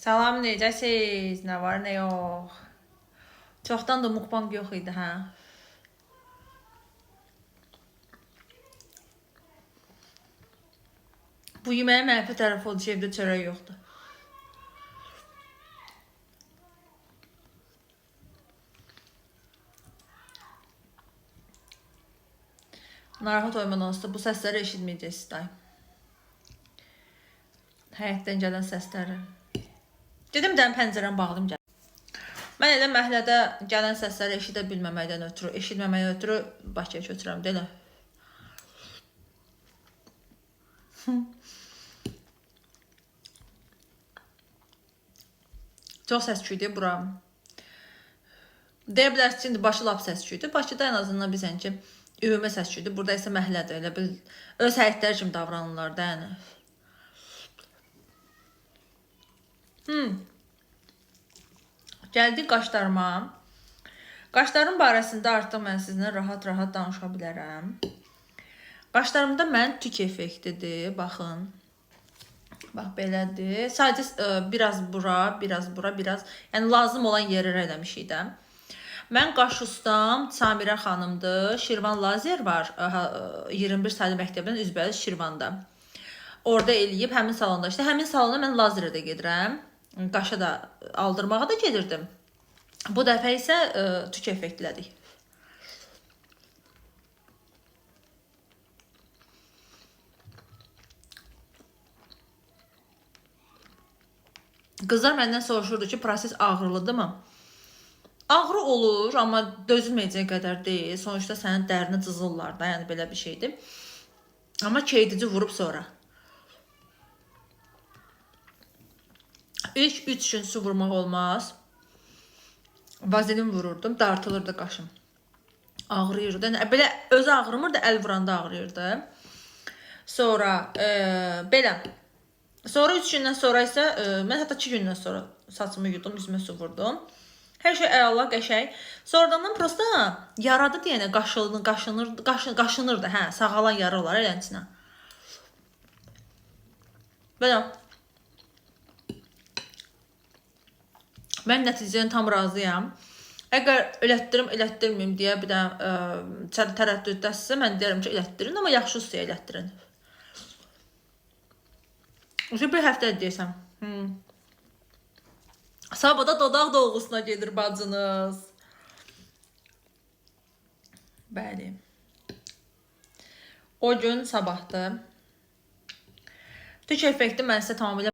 Salam, necəsiz? Nə var, nə yox? Çoxdan da mukbang yox idi, hə? Bu yeməyin mənfi tərəfi oldu ki, evdə çörək yoxdur. Narahat olmadan olsa bu səsləri eşitməyəcəksiniz day. Həyətdən gələn səsləri. Dedim dən pəncərəni bağlayım gəl. Mən elə məhəllədə gələn səsləri eşidə bilməməkdən ötürü, eşitməməkdən ötürü Bakıya köçürəm, deyil. Çox səsküydü bura. Deyə bilərsiniz ki, indi Bakı lap səsküydü. Bakıda en azından bizən ki, ümumi səsküydü. Burada isə məhəllədə elə bil öz həyətlər kimi davranırlar da, yəni. Gəldik qaşlarıma. Qaşlarım barəsində artıq mən sizinlə rahat-rahat danışa bilərəm. Qaşlarımda mən tük effektidir, baxın. Bax, belədir. Sadəcə biraz bura, biraz, yəni lazım olan yerlərə eləmişik də. Mən qaş ustam Samirə xanımdır. Şirvan lazer var. 21 saylı məktəbdən üzbəüz Şirvanda. Orada eləyib həmin salonda. İşte həmin salona mən lazerə də gedirəm. Qaşa da aldırmağa da gedirdim. Bu dəfə isə tük effektlədik. Qızlar məndən soruşurdu ki, proses ağrılıdırmı? Ağrı olur, amma dözülməyəcək qədər deyil. Sonuçta sənin dərini cızırlar da, yəni belə bir şeydir. Amma keydici vurub sonra. İlk 3 gün su vurmaq olmaz. Vazelin vururdum, dartılırdı qaşım. Ağrıyırdı. Belə özü ağrımırdı, əl vuranda ağrıyırdı. Sonra belə. Sonra 3 gündən sonra isə mən hətta 2 gündən sonra saçımı yudum, üzümə su vurdum. Hər şey əla, qəşəng. Sonradan prosta yaradı deyənə qaşınırdı, hə, sağalan yaralar elənçinə. Belə. Mən nəticədən tam razıyam. Əgər elətdirməyim deyə bir də tərəddüddəsə, mən deyərəm ki, elətdirin, amma yaxşı suya elətdirin. Bir həftə deyəsəm. Sabada dodaq dolğusuna gedir bacınız. Bəli. O gün sabahdır. Tük effekti mən sizə tamamilə